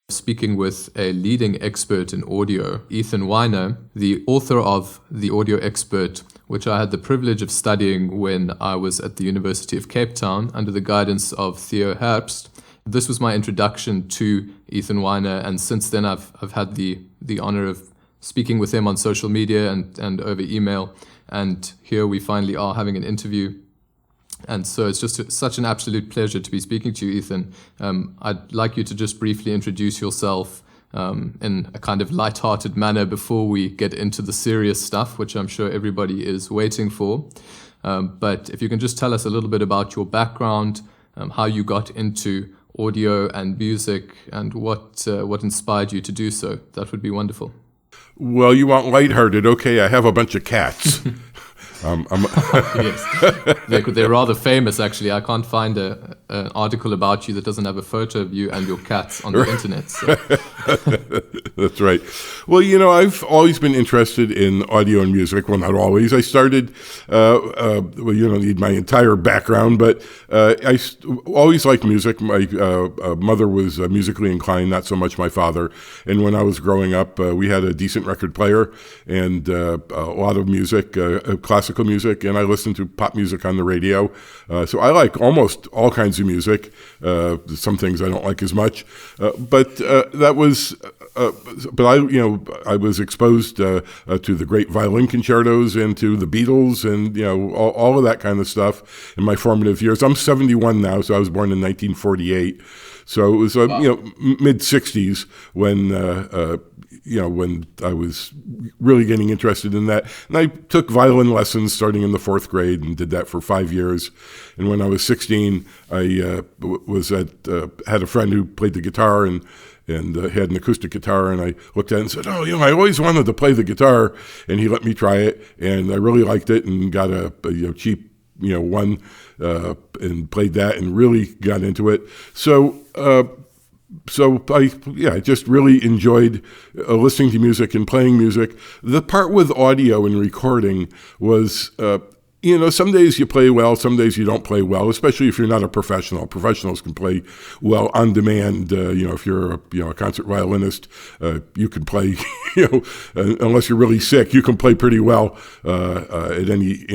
speaking with a leading expert in audio, Ethan Weiner, the author of The Audio Expert, which I had the privilege of studying when I was at the University of Cape Town under the guidance of Theo Herbst. This was my introduction to Ethan Weiner, and since then I've had the honor of speaking with him on social media and over email, and here we finally are having an interview. And so it's just such an absolute pleasure to be speaking to you, Ethan. I'd like you to just briefly introduce yourself in a kind of light-hearted manner before we get into the serious stuff, which I'm sure everybody is waiting for. But if you can just tell us a little bit about your background, how you got into audio and music, and what inspired you to do so, that would be wonderful. Well, you want lighthearted. Okay, I have a bunch of cats. Yes, they're rather famous, actually. I can't find an article about you that doesn't have a photo of you and your cats on the internet. So. That's right. Well, I've always been interested in audio and music. Well, not always. I started, need my entire background, but I always liked music. My mother was musically inclined, not so much my father. And when I was growing up, we had a decent record player and a lot of music, classical music, and I listened to pop music on the radio. So I like almost all kinds of music. Some things I don't like as much, but that was. But I was exposed to the great violin concertos and to the Beatles and all of that kind of stuff in my formative years. I'm 71 now, so I was born in 1948. So it was mid 60s when when I was really getting interested in that. And I took violin lessons starting in the 4th grade and did that for 5 years. And when I was 16, I had a friend who played the guitar and had an acoustic guitar, and I looked at it and said, I always wanted to play the guitar, and he let me try it, and I really liked it and got a cheap one and played that and really got into it. So I just really enjoyed listening to music and playing music. The part with audio and recording was, some days you play well, some days you don't play well, especially if you're not a professional. Professionals can play well on demand. If you're a concert violinist, you can play, unless you're really sick, you can play pretty well at any,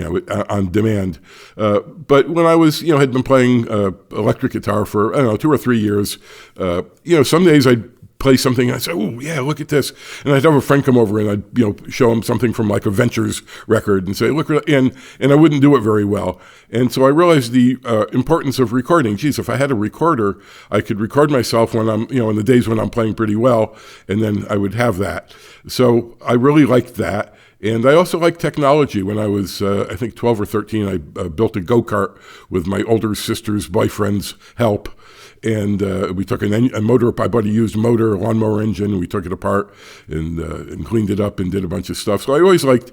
on demand. But when I was, had been playing electric guitar for, 2 or 3 years, some days I'd play something and I'd say, oh yeah, look at this. And I'd have a friend come over and I'd, show him something from like a Ventures record and say, look, and I wouldn't do it very well. And so I realized the importance of recording. Geez, if I had a recorder, I could record myself when I'm, in the days when I'm playing pretty well, and then I would have that. So I really liked that. And I also liked technology. When I was, I think 12 or 13, I built a go-kart with my older sister's boyfriend's help. And we took a motor. I bought a used motor, a lawnmower engine. We took it apart and cleaned it up and did a bunch of stuff. So I always liked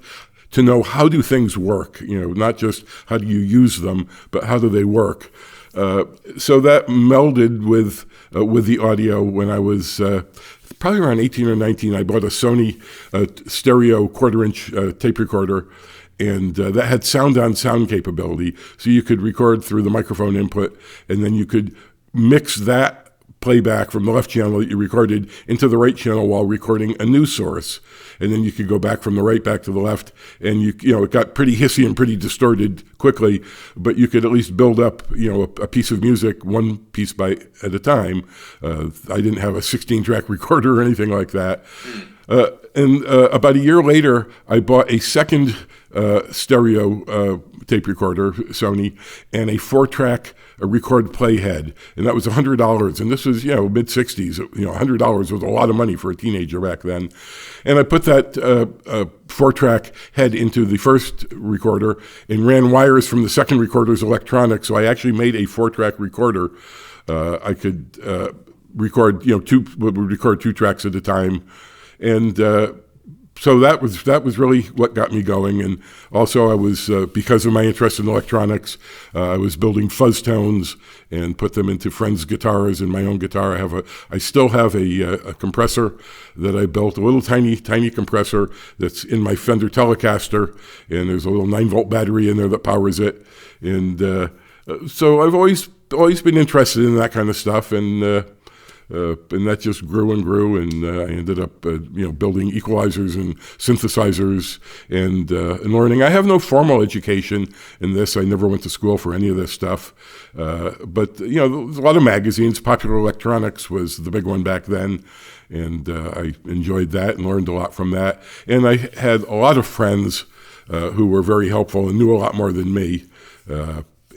to know, how do things work? Not just how do you use them, but how do they work? So that melded with the audio. When I was probably around 18 or 19, I bought a Sony stereo 1/4-inch tape recorder. And that had sound-on-sound capability. So you could record through the microphone input, and then you could mix that playback from the left channel that you recorded into the right channel while recording a new source. And then you could go back from the right back to the left, and it got pretty hissy and pretty distorted quickly, but you could at least build up, a piece of music one piece at a time. I didn't have a 16-track recorder or anything like that. And about a year later, I bought a second stereo tape recorder, Sony, and a 4-track record playhead, and that was $100. And this was, mid '60s. $100 was a lot of money for a teenager back then. And I put that 4-track head into the first recorder and ran wires from the second recorder's electronics. So I actually made a 4-track recorder. I could record, record 2 tracks at a time, and so that was really what got me going. And also I was, because of my interest in electronics, I was building fuzz tones and put them into friends' guitars and my own guitar. I still have a compressor that I built, a little tiny compressor that's in my Fender Telecaster, and there's a little 9-volt battery in there that powers it. And so I've always been interested in that kind of stuff, and and that just grew and grew, and I ended up, building equalizers and synthesizers and learning. I have no formal education in this. I never went to school for any of this stuff, but there's a lot of magazines. Popular Electronics was the big one back then, and I enjoyed that and learned a lot from that. And I had a lot of friends who were very helpful and knew a lot more than me.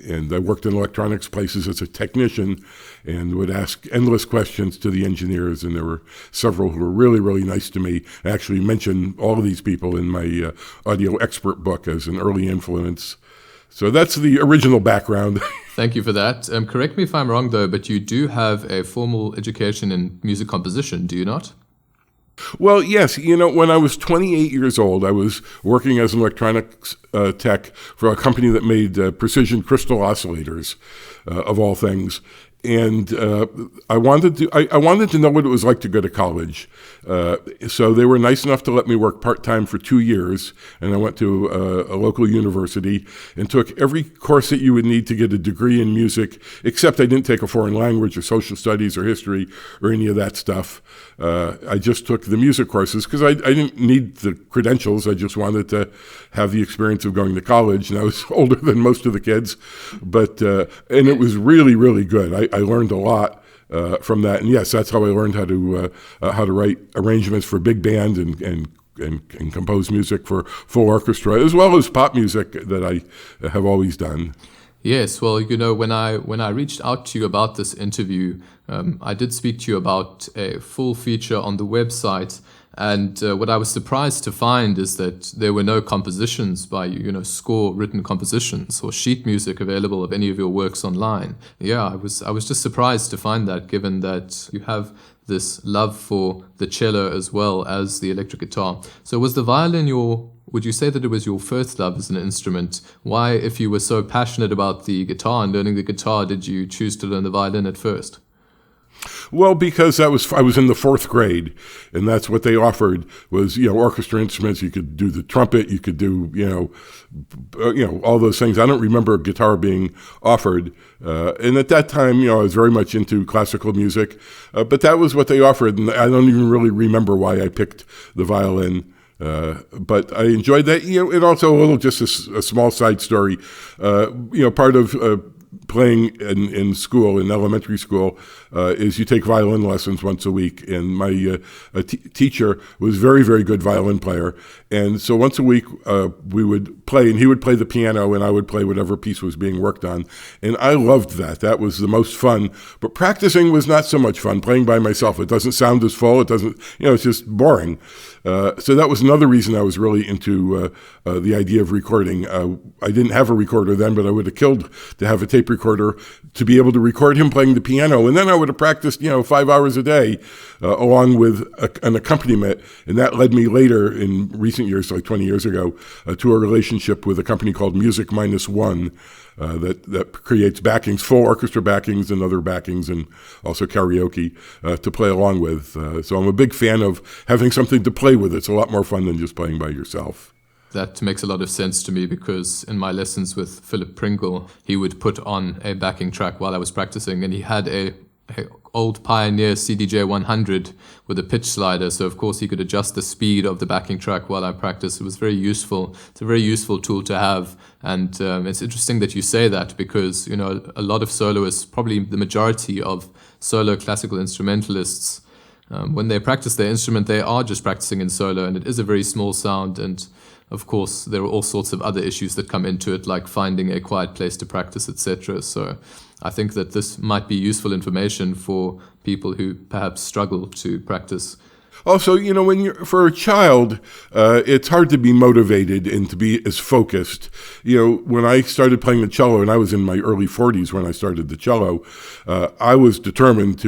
And I worked in electronics places as a technician and would ask endless questions to the engineers. And there were several who were really, really nice to me. I actually mention all of these people in my audio expert book as an early influence. So that's the original background. Thank you for that. Correct me if I'm wrong, though, but you do have a formal education in music composition, do you not? Well, yes. When I was 28 years old, I was working as an electronics tech for a company that made precision crystal oscillators, of all things. And I wanted to know what it was like to go to college. So they were nice enough to let me work part-time for 2 years. And I went to a local university and took every course that you would need to get a degree in music, except I didn't take a foreign language or social studies or history or any of that stuff. I just took the music courses because I didn't need the credentials. I just wanted to have the experience of going to college. And I was older than most of the kids, and it was really, really good. I learned a lot from that, and yes, that's how I learned how to write arrangements for big band and compose music for full orchestra, as well as pop music that I have always done. Yes, well, when I reached out to you about this interview, I did speak to you about a full feature on the website. And what I was surprised to find is that there were no compositions by you, score written compositions or sheet music available of any of your works online. Yeah, I was just surprised to find that, given that you have this love for the cello as well as the electric guitar. So was the violin would you say that it was your first love as an instrument? Why, if you were so passionate about the guitar and learning the guitar, did you choose to learn the violin at first? Well, because I was in the fourth grade, and that's what they offered was orchestra instruments. You could do the trumpet, you could do all those things. I don't remember guitar being offered, and at that time, I was very much into classical music, but that was what they offered, and I don't even really remember why I picked the violin. But I enjoyed that. And also just a small side story. Part of playing in school, in elementary school, is you take violin lessons once a week. And my teacher was very, very good violin player. And so once a week we would play, and he would play the piano and I would play whatever piece was being worked on. And I loved that. That was the most fun. But practicing was not so much fun, playing by myself. It doesn't sound as full. It doesn't, it's just boring. So that was another reason I was really into the idea of recording. I didn't have a recorder then, but I would have killed to have a tape recorder to be able to record him playing the piano. And then I would have practiced, 5 hours a day along with an accompaniment. And that led me later in recent years, like 20 years ago, to a relationship with a company called Music Minus One that creates backings, full orchestra backings and other backings, and also karaoke to play along with. So I'm a big fan of having something to play with. It's a lot more fun than just playing by yourself. That makes a lot of sense to me, because in my lessons with Philip Pringle, he would put on a backing track while I was practicing, and he had a old Pioneer CDJ 100 with a pitch slider, so of course he could adjust the speed of the backing track while I practiced. It was very useful. It's a very useful tool to have, and it's interesting that you say that, because a lot of soloists, probably the majority of solo classical instrumentalists, when they practice their instrument, they are just practicing in solo, and it is a very small sound. And of course, there are all sorts of other issues that come into it, like finding a quiet place to practice, etc. So I think that this might be useful information for people who perhaps struggle to practice. Also, for a child, it's hard to be motivated and to be as focused. When I started playing the cello, and I was in my early 40s when I started the cello, I was determined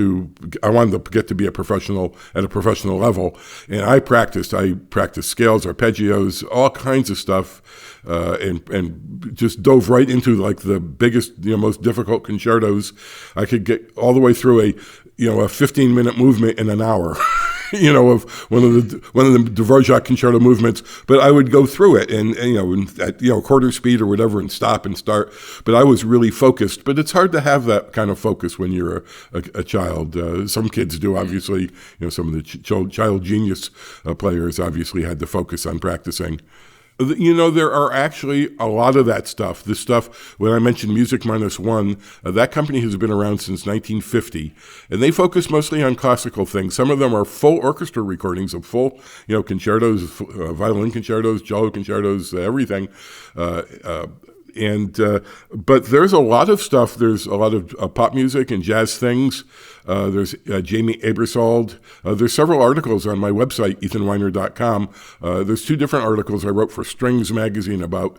I wanted to get to be a professional at a professional level. And I practiced scales, arpeggios, all kinds of stuff, and just dove right into like the biggest, most difficult concertos. I could get all the way through a 15-minute movement in an hour. of one of the Dvorak concerto movements, but I would go through it and at quarter speed or whatever and stop and start. But I was really focused. But it's hard to have that kind of focus when you're a child. Some kids do, obviously. Some of the child genius players obviously had to focus on practicing. There are actually a lot of that stuff. This stuff, when I mentioned Music Minus One, that company has been around since 1950, and they focus mostly on classical things. Some of them are full orchestra recordings of full, concertos, violin concertos, cello concertos, everything. But there's a lot of stuff. There's a lot of pop music and jazz things. There's Jamie Aebersold. There's several articles on my website, ethanweiner.com. There's 2 different articles I wrote for Strings magazine about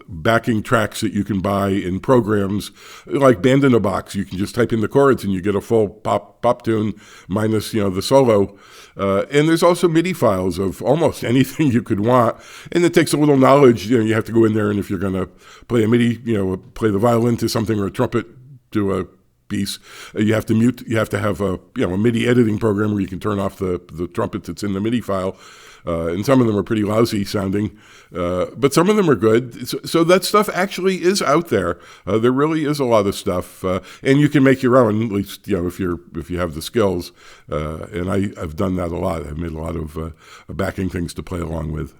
backing tracks that you can buy in programs like Band in a Box. You can just type in the chords and you get a full pop tune minus the solo. And there's also MIDI files of almost anything you could want. And it takes a little knowledge. You have to go in there, and if you're going to play a MIDI, play the violin to something or a trumpet to a piece, you have to mute. You have to have a MIDI editing program where you can turn off the trumpet that's in the MIDI file. And some of them are pretty lousy sounding, but some of them are good. So that stuff actually is out there. There really is a lot of stuff, and you can make your own. At least if you have the skills. And I've done that a lot. I've made a lot of backing things to play along with.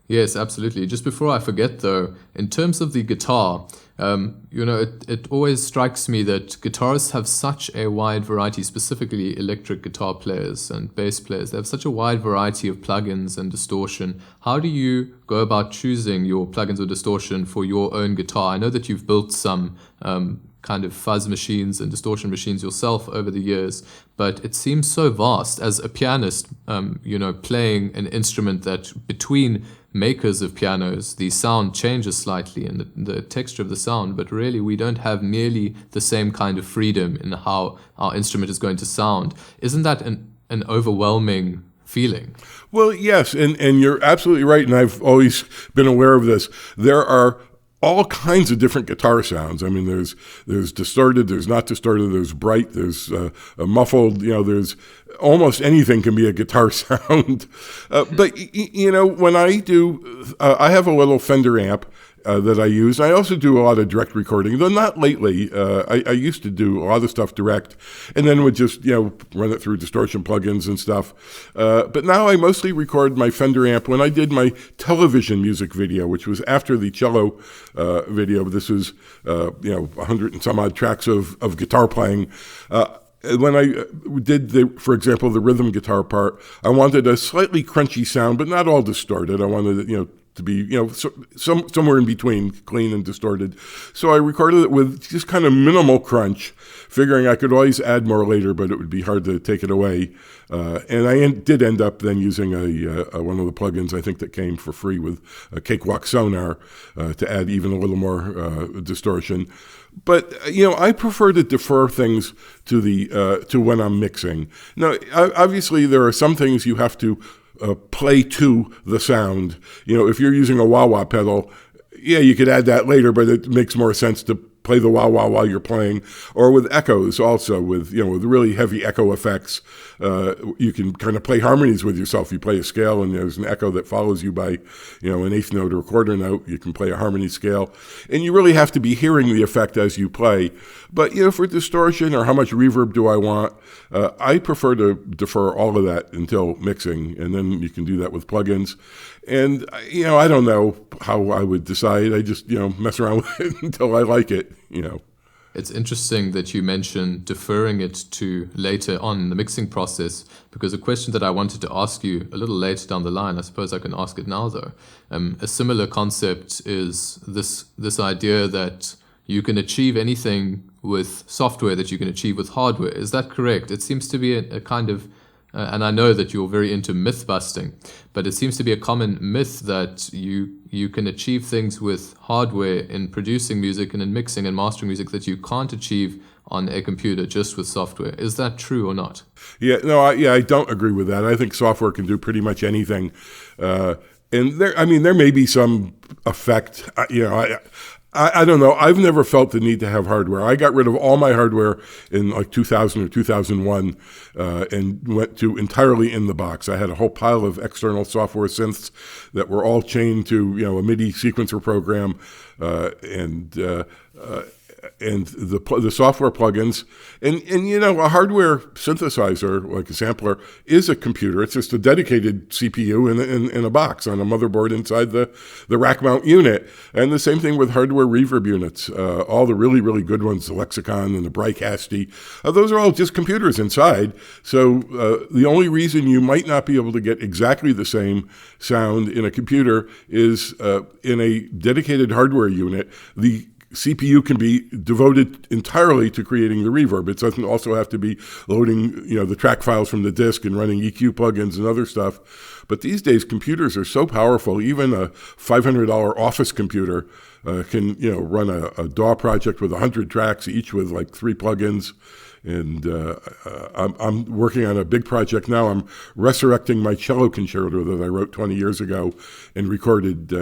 Yes, absolutely. Just before I forget, though, in terms of the guitar, it always strikes me that guitarists have such a wide variety, specifically electric guitar players and bass players. They have such a wide variety of plugins and distortion. How do you go about choosing your plugins or distortion for your own guitar? I know that you've built some kind of fuzz machines and distortion machines yourself over the years, but it seems so vast. As a pianist, playing an instrument that between makers of pianos, the sound changes slightly and the texture of the sound, but really we don't have nearly the same kind of freedom in how our instrument is going to sound. Isn't that an overwhelming feeling? Well, yes, and you're absolutely right, and I've always been aware of this. There are all kinds of different guitar sounds. I mean, there's distorted, there's not distorted, there's bright, there's muffled, there's almost anything can be a guitar sound. But when I do, I have a little Fender amp that I use. I also do a lot of direct recording, though not lately. I used to do a lot of stuff direct, and then would just run it through distortion plugins and stuff. But now I mostly record my Fender amp. When I did my television music video, which was after the cello video, this was 100 and some odd tracks of guitar playing. When I did, for example, the rhythm guitar part, I wanted a slightly crunchy sound, but not all distorted. I wanted it, to be, somewhere in between clean and distorted. So I recorded it with just kind of minimal crunch, figuring I could always add more later, but it would be hard to take it away. And I did end up then using one of the plugins I think that came for free with a Cakewalk Sonar to add even a little more distortion. But I prefer to defer things to when I'm mixing. Now, obviously, there are some things you have to play to the sound. If you're using a wah-wah pedal, you could add that later, but it makes more sense to play the wah-wah while you're playing. Or with echoes also, with really heavy echo effects, you can kind of play harmonies with yourself. You play a scale and there's an echo that follows you by, an eighth note or a quarter note. You can play a harmony scale. And you really have to be hearing the effect as you play. But, for distortion or how much reverb do I want, I prefer to defer all of that until mixing. And then you can do that with plugins. And, I don't know how I would decide. I just, mess around with it until I like it, It's interesting that you mentioned deferring it to later on in the mixing process, because a question that I wanted to ask you a little later down the line, I suppose I can ask it now though. A similar concept is this idea that you can achieve anything with software that you can achieve with hardware. Is that correct? It seems to be a kind of and I know that you're very into myth busting, but it seems to be a common myth that you can achieve things with hardware in producing music and in mixing and mastering music that you can't achieve on a computer just with software. Is that true or not? Yeah, no, I don't agree with that. I think software can do pretty much anything. And there may be some effect. I don't know. I've never felt the need to have hardware. I got rid of all my hardware in like 2000 or 2001 and went to entirely in the box. I had a whole pile of external software synths that were all chained to a MIDI sequencer program and the software plugins, and a hardware synthesizer like a sampler is a computer. It's just a dedicated CPU in a box on a motherboard inside the rack mount unit. And the same thing with hardware reverb units. All the really, really good ones, the Lexicon and the Bricasti, those are all just computers inside. So the only reason you might not be able to get exactly the same sound in a computer is in a dedicated hardware unit. The CPU can be devoted entirely to creating the reverb. It doesn't also have to be loading, the track files from the disk and running EQ plugins and other stuff. But these days, computers are so powerful. Even a $500 office computer can, run a DAW project with 100 tracks, each with like 3 plugins. And I'm working on a big project now. I'm resurrecting my cello concerto that I wrote 20 years ago and recorded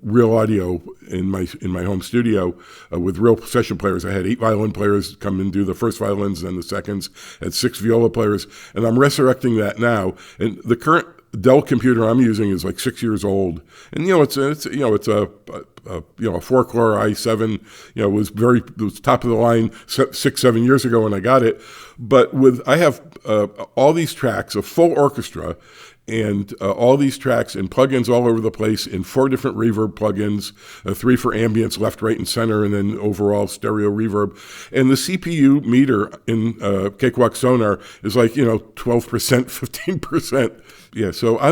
real audio in my home studio with real session players. I had 8 violin players come and do the first violins and the seconds, had 6 viola players, and I'm resurrecting that now. And the current Dell computer I'm using is like 6 years old, and it's a 4-core i7. It was top of the line 6-7 years ago when I got it. But I have all these tracks, a full orchestra, and all these tracks and plugins all over the place in 4 different reverb plugins, 3 for ambience, left, right, and center, and then overall stereo reverb. And the CPU meter in Cakewalk Sonar is like 12%, 15%. Yeah, so I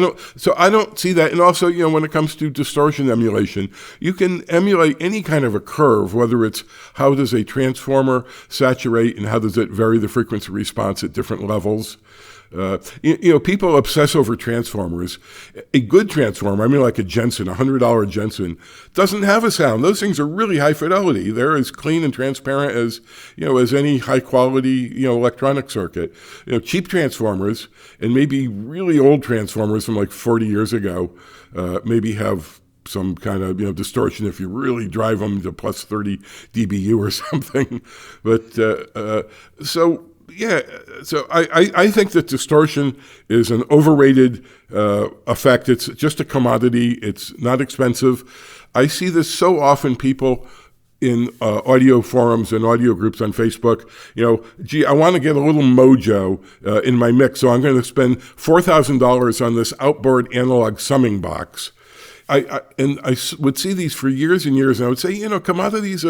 don't see that. And also, when it comes to distortion emulation, you can emulate any kind of a curve, whether it's how does a transformer saturate and how does it vary the frequency response at different levels. People obsess over transformers. A good transformer, like a Jensen, $100 Jensen, doesn't have a sound. Those things are really high fidelity. They're as clean and transparent as any high quality, electronic circuit. Cheap transformers and maybe really old transformers from like 40 years ago, maybe have some kind of distortion if you really drive them to plus 30 dBu or something. But so I think that distortion is an overrated effect. It's just a commodity. It's not expensive. I see this so often, people in audio forums and audio groups on Facebook, I want to get a little mojo in my mix, so I'm going to spend $4,000 on this outboard analog summing box. I would see these for years and years, and I would say, commodities,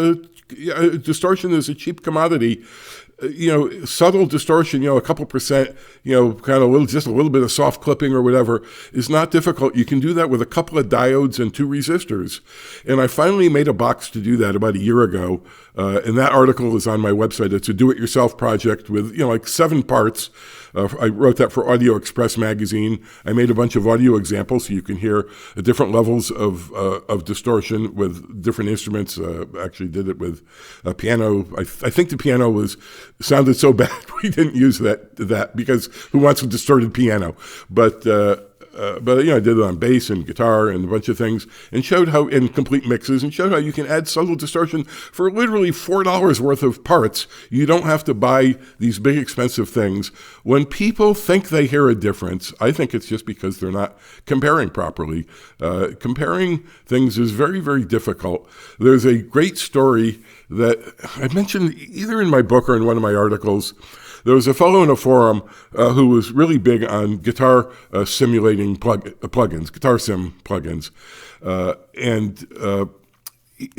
distortion is a cheap commodity. Subtle distortion, a couple percent, just a little bit of soft clipping or whatever is not difficult. You can do that with a couple of diodes and 2 resistors. And I finally made a box to do that about a year ago. And that article is on my website. It's a do-it-yourself project with, like 7 parts. I wrote that for Audio Express magazine. I made a bunch of audio examples so you can hear different levels of distortion with different instruments. Actually did it with a piano. I think the piano sounded so bad we didn't use that because who wants a distorted piano? But I did it on bass and guitar and a bunch of things, and showed how in complete mixes, and showed how you can add subtle distortion for literally $4 worth of parts. You don't have to buy these big expensive things. When people think they hear a difference, I think it's just because they're not comparing properly. Comparing things is very, very difficult. There's a great story that I mentioned either in my book or in one of my articles. There was a fellow in a forum who was really big on guitar simulating plugins, guitar sim plugins, and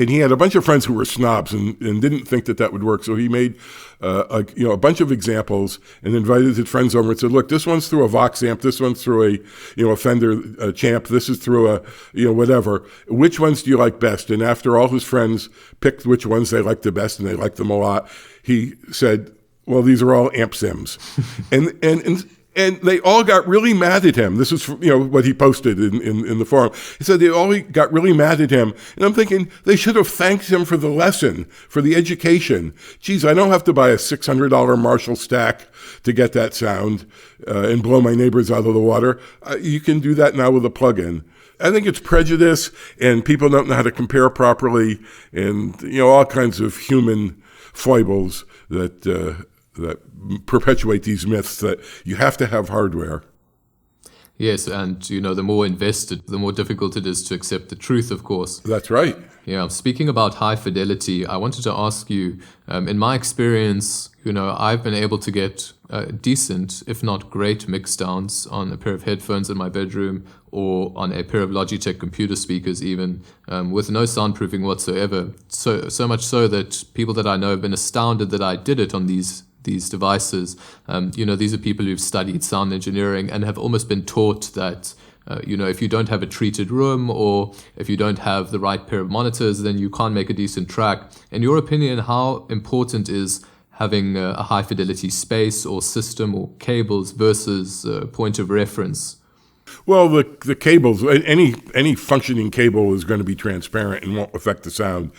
he had a bunch of friends who were snobs and didn't think that would work. So he made a bunch of examples and invited his friends over and said, "Look, this one's through a Vox amp, this one's through a Fender Champ, this is through a whatever. Which ones do you like best?" And after all his friends picked which ones they liked the best and they liked them a lot, he said, "Well, these are all amp sims," and they all got really mad at him. This is what he posted in the forum. He said they all got really mad at him, and I'm thinking they should have thanked him for the lesson, for the education. Geez, I don't have to buy a $600 Marshall stack to get that sound and blow my neighbors out of the water. You can do that now with a plugin. I think it's prejudice, and people don't know how to compare properly, and all kinds of human foibles that perpetuate these myths that you have to have hardware. Yes, and the more invested, the more difficult it is to accept the truth, of course. That's right. Yeah, speaking about high fidelity, I wanted to ask you, in my experience, I've been able to get decent, if not great, mix downs on a pair of headphones in my bedroom or on a pair of Logitech computer speakers even, with no soundproofing whatsoever. So much so that people that I know have been astounded that I did it on these devices. These are people who've studied sound engineering and have almost been taught that if you don't have a treated room or if you don't have the right pair of monitors, then you can't make a decent track. In your opinion, how important is having a high fidelity space or system or cables versus point of reference? Well, the cables, any functioning cable is going to be transparent and won't affect the sound.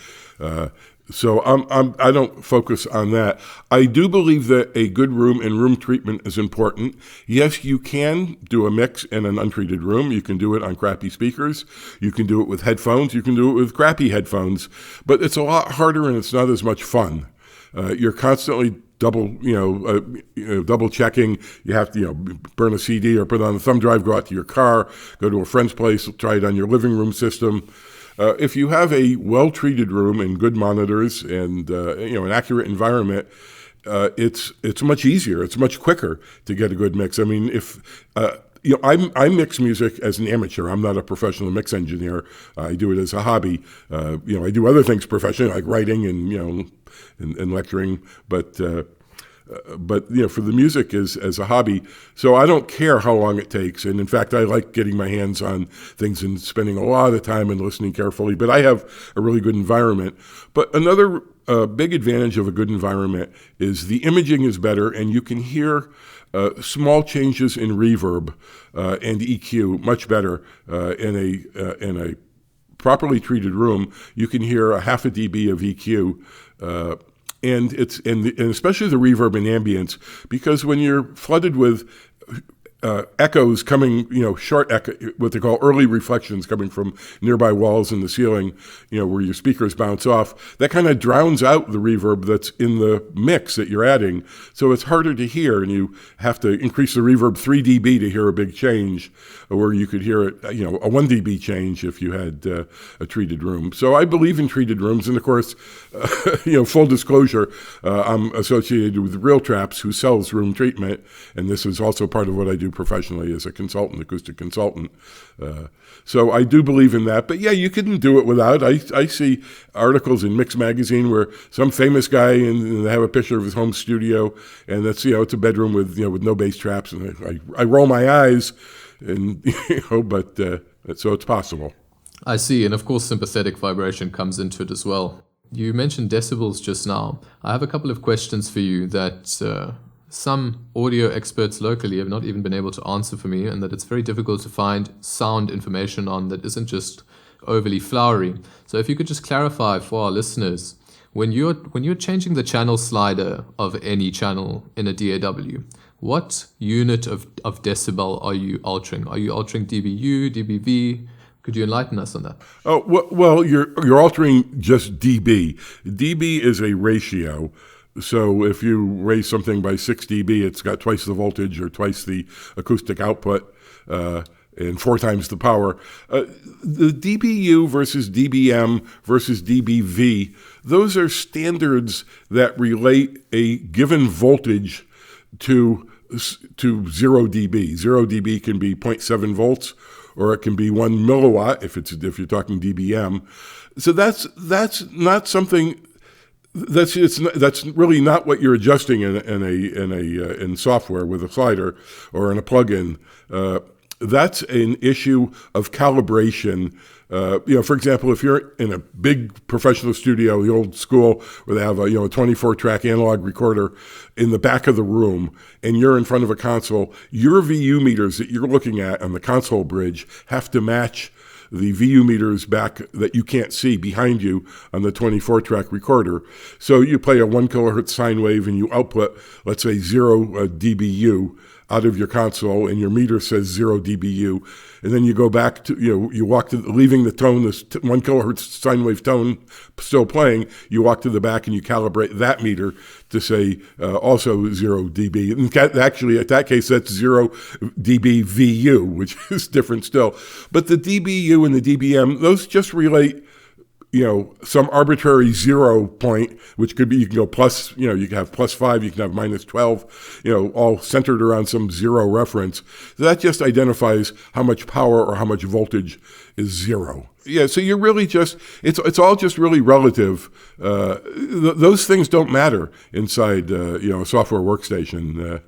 So I don't focus on that. I do believe that a good room and room treatment is important. Yes, you can do a mix in an untreated room. You can do it on crappy speakers. You can do it with headphones. You can do it with crappy headphones. But it's a lot harder and it's not as much fun. You're constantly double checking. You have to burn a CD or put it on a thumb drive, go out to your car, go to a friend's place, try it on your living room system. If you have a well-treated room and good monitors and an accurate environment, it's much easier. It's much quicker to get a good mix. I mean, I mix music as an amateur. I'm not a professional mix engineer. I do it as a hobby. I do other things professionally, like writing and lecturing, but for the music as a hobby. So I don't care how long it takes. And in fact, I like getting my hands on things and spending a lot of time and listening carefully. But I have a really good environment. But another big advantage of a good environment is the imaging is better, and you can hear small changes in reverb and EQ much better in a properly treated room. You can hear a half a dB of EQ. And especially the reverb and ambience, because when you're flooded with echoes coming, short echo, what they call early reflections coming from nearby walls in the ceiling, where your speakers bounce off, that kind of drowns out the reverb that's in the mix that you're adding. So it's harder to hear, and you have to increase the reverb 3 dB to hear a big change, where you could hear it, a 1 dB change if you had a treated room. So I believe in treated rooms, and of course, full disclosure, I'm associated with Real Traps, who sells room treatment, and this is also part of what I do professionally as a consultant, acoustic consultant. So I do believe in that. But yeah, you couldn't do it without. I see articles in Mix Magazine where some famous guy, and they have a picture of his home studio, and that's, it's a bedroom with no bass traps, and I roll my eyes, and but so it's possible. I see, and of course sympathetic vibration comes into it as well. You mentioned decibels just now. I have a couple of questions for you that some audio experts locally have not even been able to answer for me, and that it's very difficult to find sound information on that isn't just overly flowery. So if you could just clarify for our listeners, when you're changing the channel slider of any channel in a DAW, what unit of decibel are you altering? Are you altering dBu, dBV? Could you enlighten us on that? Oh, well, you're altering just dB. dB is a ratio. So if you raise something by 6 dB, it's got twice the voltage or twice the acoustic output and 4 times the power. The dBu versus dBm versus dBV, those are standards that relate a given voltage to 0 dB. 0 dB can be 0.7 volts, or it can be 1 milliwatt if you're talking dBm. So that's not something. That's really not what you're adjusting in software with a slider or in a plugin. That's an issue of calibration. For example, if you're in a big professional studio, the old school, where they have a 24-track analog recorder in the back of the room, and you're in front of a console, your VU meters that you're looking at on the console bridge have to match the VU meters back that you can't see behind you on the 24-track recorder. So you play a 1 kilohertz sine wave and you output, let's say, 0 dBu. out of your console, and your meter says 0 dBu, and then you go back to, you walk to, leaving the tone, this 1 kilohertz sine wave tone still playing, you walk to the back and you calibrate that meter to say also 0 dB. And actually, at that case, that's 0 dB VU, which is different still. But the dBu and the dBm, those just relate, some arbitrary 0 point, which could be, you can go plus, you can have +5, you can have -12, all centered around some 0 reference. That just identifies how much power or how much voltage is 0. Yeah, so you're really just, it's all just really relative. Those things don't matter inside, a software workstation.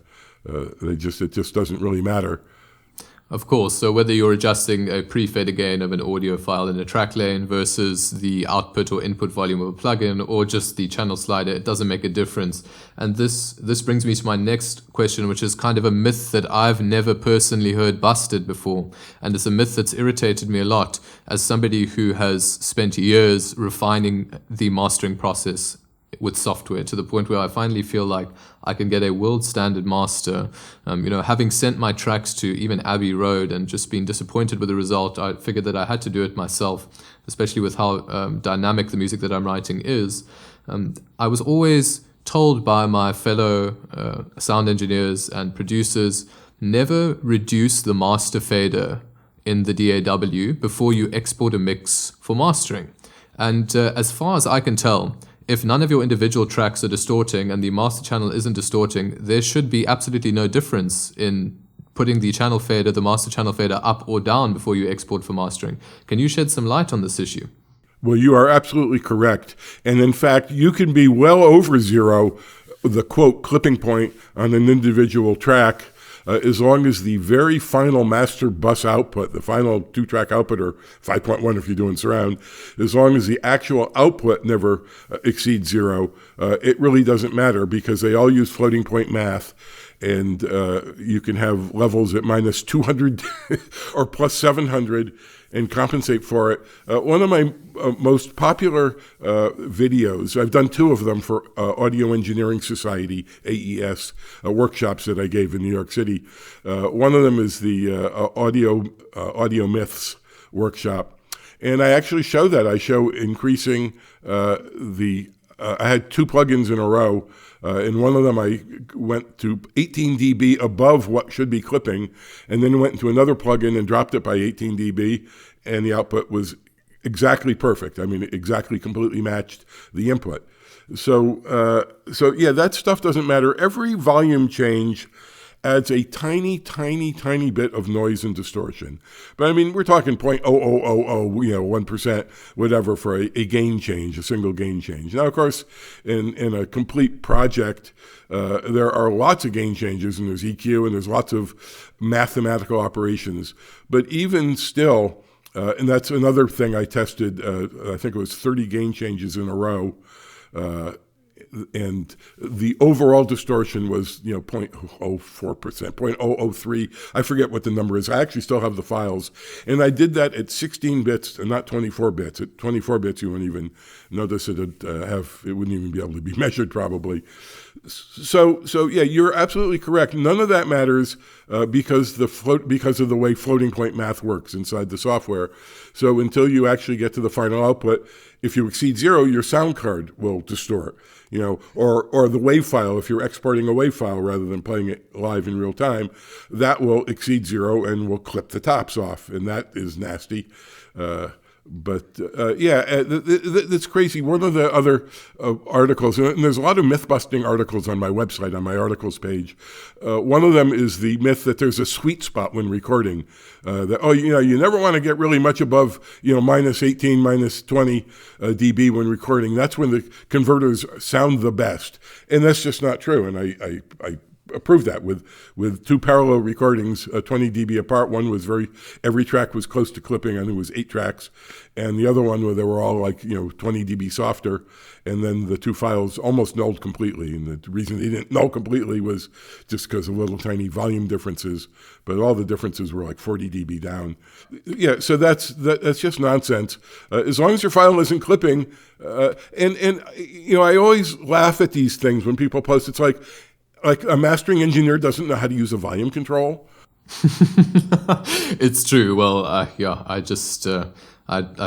It just doesn't really matter. Of course, so whether you're adjusting a pre-fader gain of an audio file in a track lane versus the output or input volume of a plugin or just the channel slider, it doesn't make a difference. And this brings me to my next question, which is kind of a myth that I've never personally heard busted before. And it's a myth that's irritated me a lot as somebody who has spent years refining the mastering process with software to the point where I finally feel like I can get a world standard master. Having sent my tracks to even Abbey Road and just been disappointed with the result, I figured that I had to do it myself, especially with how dynamic the music that I'm writing is. I was always told by my fellow sound engineers and producers, never reduce the master fader in the DAW before you export a mix for mastering. And as far as I can tell, if none of your individual tracks are distorting and the master channel isn't distorting, there should be absolutely no difference in putting the master channel fader up or down before you export for mastering. Can you shed some light on this issue? Well, you are absolutely correct. And in fact, you can be well over 0, the quote clipping point on an individual track, as long as the very final master bus output, the final 2-track output, or 5.1 if you're doing surround, as long as the actual output never exceeds 0, it really doesn't matter because they all use floating point math. And you can have levels at -200 or +700 and compensate for it. One of my most popular videos, I've done 2 of them for Audio Engineering Society, AES, workshops that I gave in New York City. One of them is the Audio Myths workshop. And I actually show that. I show increasing I had 2 plugins in a row. In one of them, I went to 18 dB above what should be clipping, and then went into another plugin and dropped it by 18 dB, and the output was exactly perfect. I mean, exactly completely matched the input. So yeah, that stuff doesn't matter. Every volume change adds a tiny, tiny, tiny bit of noise and distortion. But I mean, we're talking 0.0000, 1%, whatever, for a gain change, a single gain change. Now, of course, in a complete project, there are lots of gain changes, and there's EQ, and there's lots of mathematical operations. But even still, and that's another thing I tested, I think it was 30 gain changes in a row, and the overall distortion was 0.04%, 0.003. I forget what the number is. I actually still have the files, and I did that at 16 bits and not 24 bits. At 24 bits, you wouldn't even notice it. It wouldn't even be able to be measured probably. So yeah, you're absolutely correct. None of that matters because of the way floating point math works inside the software. So until you actually get to the final output, if you exceed 0, your sound card will distort, or the WAV file, if you're exporting a WAV file rather than playing it live in real time, that will exceed 0 and will clip the tops off, and that is nasty. That's crazy. One of the other articles, and there's a lot of myth-busting articles on my website, on my articles page. One of them is the myth that there's a sweet spot when recording. You never want to get really much above, -18, -20 dB when recording. That's when the converters sound the best. And that's just not true. And I proved that with 2 parallel recordings, 20 dB apart. One was every track was close to clipping. I think it was 8 tracks. And the other one where they were all 20 dB softer. And then the 2 files almost nulled completely. And the reason they didn't null completely was just because of little tiny volume differences. But all the differences were 40 dB down. Yeah, so that's just nonsense. As long as your file isn't clipping, and I always laugh at these things when people post. It's like, Like a mastering engineer doesn't know how to use a volume control. It's true. Well, yeah, I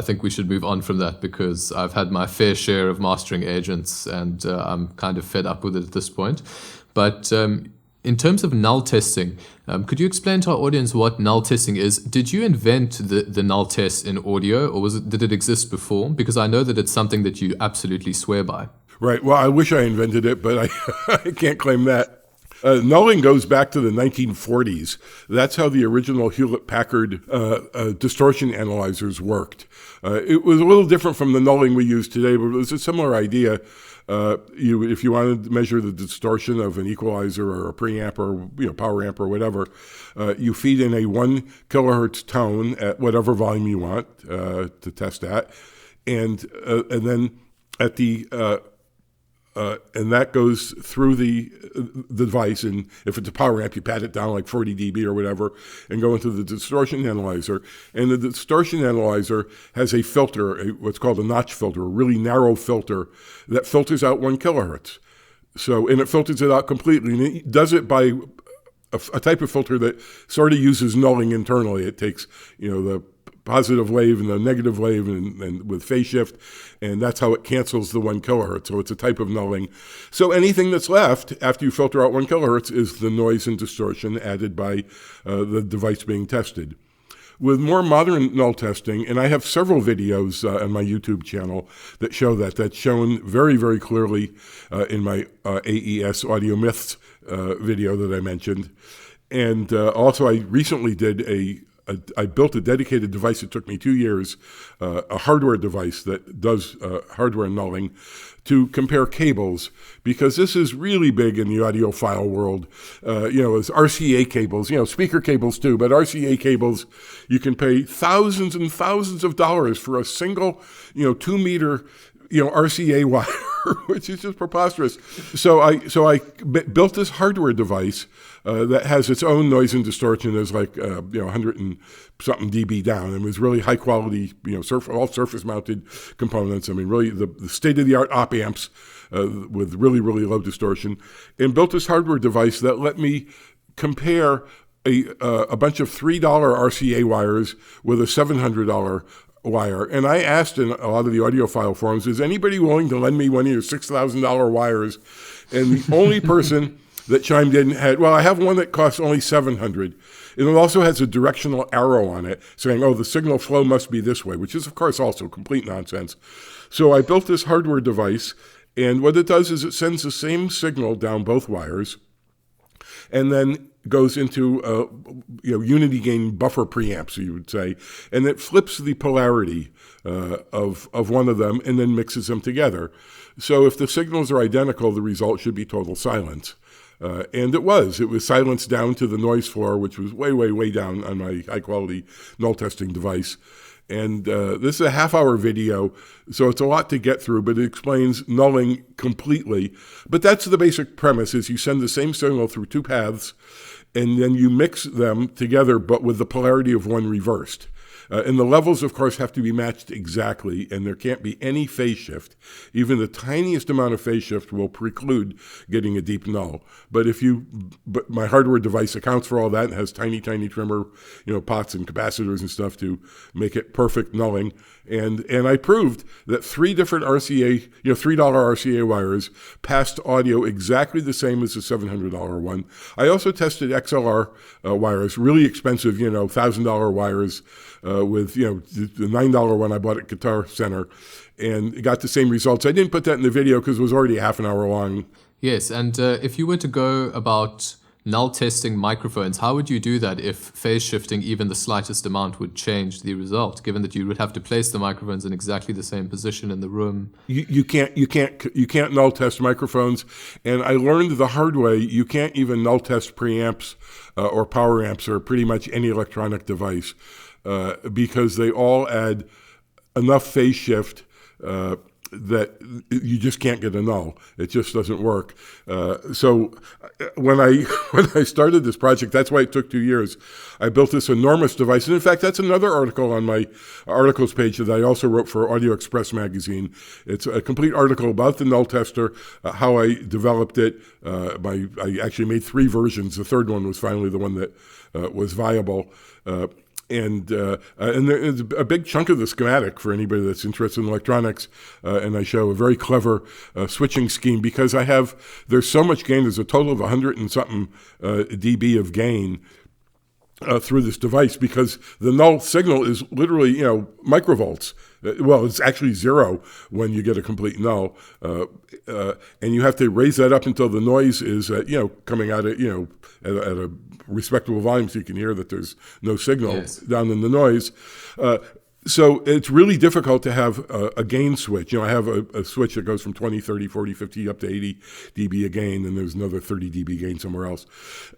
think we should move on from that because I've had my fair share of mastering agents and I'm kind of fed up with it at this point. But in terms of null testing, could you explain to our audience what null testing is? Did you invent the null test in audio, or did it exist before? Because I know that it's something that you absolutely swear by. Right. Well, I wish I invented it, but I can't claim that. Nulling goes back to the 1940s. That's how the original Hewlett-Packard distortion analyzers worked. It was a little different from the nulling we use today, but it was a similar idea. If you wanted to measure the distortion of an equalizer or a preamp or power amp or whatever, you feed in a 1 kilohertz tone at whatever volume you want to test at, and then at the and that goes through the device, and if it's a power amp, you pat it down like 40 dB or whatever, and go into the distortion analyzer. And the distortion analyzer has a filter, what's called a notch filter, a really narrow filter that filters out 1 kilohertz. And it filters it out completely, and it does it by a type of filter that sort of uses nulling internally. It takes, the positive wave and the negative wave and with phase shift, and that's how it cancels the 1 kilohertz. So it's a type of nulling. So anything that's left after you filter out 1 kilohertz is the noise and distortion added by the device being tested. With more modern null testing, and I have several videos on my YouTube channel that show that's shown very, very clearly in my AES Audio Myths video that I mentioned. And also I recently did I built a dedicated device. It took me 2 years, a hardware device that does hardware nulling to compare cables, because this is really big in the audiophile world. As RCA cables, speaker cables too, but RCA cables, you can pay thousands and thousands of dollars for a single, 2 meter, RCA wire, which is just preposterous. So I built this hardware device that has its own noise and distortion. There's like 100 and something dB down, and it was really high quality, all surface mounted components. I mean, really the state of the art op amps with really, really low distortion, and built this hardware device that let me compare a bunch of $3 RCA wires with a $700 wire. And I asked in a lot of the audiophile forums, is anybody willing to lend me one of your $6,000 wires? And the only person that chimed in I have one that costs only $700. And it also has a directional arrow on it saying, the signal flow must be this way, which is, of course, also complete nonsense. So I built this hardware device, and what it does is it sends the same signal down both wires, and then goes into unity gain buffer preamps, you would say, and it flips the polarity of one of them and then mixes them together. So if the signals are identical, the result should be total silence. And it was silence down to the noise floor, which was way, way, way down on my high-quality null testing device. And this is a half-hour video, so it's a lot to get through, but it explains nulling completely. But that's the basic premise, is you send the same signal through two paths, and then you mix them together, but with the polarity of one reversed. And the levels, of course, have to be matched exactly, and there can't be any phase shift. Even the tiniest amount of phase shift will preclude getting a deep null. But my hardware device accounts for all that and has tiny, tiny trimmer, pots and capacitors and stuff to make it perfect nulling. And I proved that 3 different $3 RCA wires passed audio exactly the same as the $700 one. I also tested XLR wires, really expensive, $1,000 wires, with the $9 one I bought at Guitar Center, and got the same results. I didn't put that in the video because it was already half an hour long. Yes, and if you were to go about null testing microphones, how would you do that if phase shifting even the slightest amount would change the result, given that you would have to place the microphones in exactly the same position in the room? You can't null test microphones, and I learned the hard way, you can't even null test preamps or power amps or pretty much any electronic device. Because they all add enough phase shift that you just can't get a null. It just doesn't work. So when I when I started this project, that's why it took 2 years. I built this enormous device, and in fact, that's another article on my articles page that I also wrote for Audio Express magazine. It's a complete article about the null tester, how I developed it. I actually made 3 versions. The third one was finally the one that was viable. And there's a big chunk of the schematic for anybody that's interested in electronics. And I show a very clever switching scheme because there's so much gain. There's a total of 100 and something dB of gain through this device because the null signal is literally, microvolts. Well, it's actually 0 when you get a complete null. And you have to raise that up until the noise is, coming out at a respectable volume so you can hear that there's no signal down in the noise. So it's really difficult to have a gain switch. I have a switch that goes from 20, 30, 40, 50 up to 80 dB a gain, and there's another 30 dB gain somewhere else.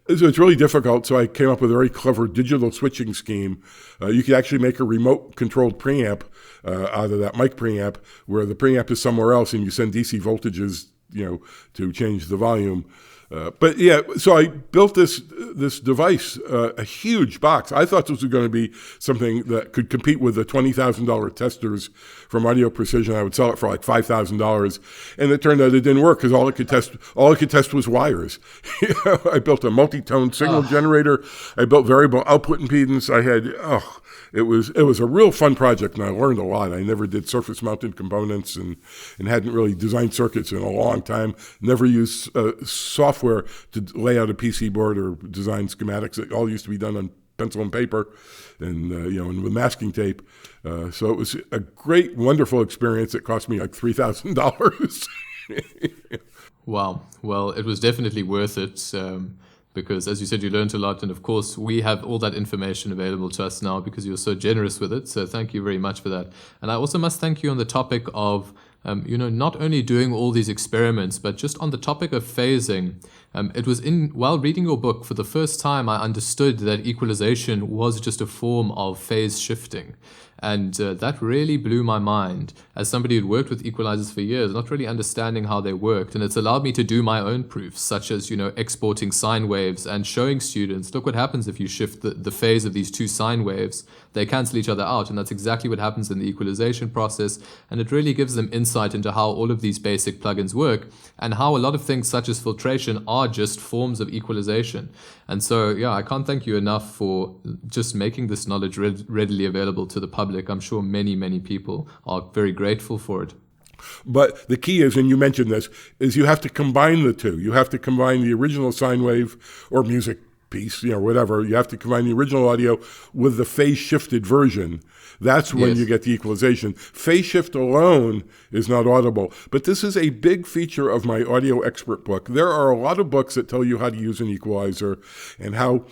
So it's really difficult. So I came up with a very clever digital switching scheme. You could actually make a remote-controlled preamp out of that mic preamp, where the preamp is somewhere else, and you send DC voltages, to change the volume. So I built this device, a huge box. I thought this was going to be something that could compete with the $20,000 testers from Audio Precision. I would sell it for like $5,000, and it turned out it didn't work because all it could test was wires. I built a multi-tone signal generator. I built variable output impedance. It was a real fun project, and I learned a lot. I never did surface-mounted components and hadn't really designed circuits in a long time. Never used software to lay out a PC board or design schematics. It all used to be done on pencil and paper and with masking tape. So it was a great, wonderful experience. It cost me like $3,000. Wow. Well, it was definitely worth it. Because, as you said, you learned a lot. And, of course, we have all that information available to us now because you're so generous with it. So thank you very much for that. And I also must thank you on the topic of, not only doing all these experiments, but just on the topic of phasing. It was while reading your book, for the first time, I understood that equalization was just a form of phase shifting. And that really blew my mind as somebody who'd worked with equalizers for years, not really understanding how they worked. And it's allowed me to do my own proofs, such as, exporting sine waves and showing students, look what happens if you shift the phase of these 2 sine waves. They cancel each other out. And that's exactly what happens in the equalization process. And it really gives them insight into how all of these basic plugins work and how a lot of things such as filtration are just forms of equalization. And so, I can't thank you enough for just making this knowledge readily available to the public. I'm sure many, many people are very grateful for it. But the key is, and you mentioned this, is you have to combine the two. You have to combine the original sine wave or music piece, whatever. You have to combine the original audio with the phase shifted version. That's when you get the equalization. Phase shift alone is not audible. But this is a big feature of my audio expert book. There are a lot of books that tell you how to use an equalizer and how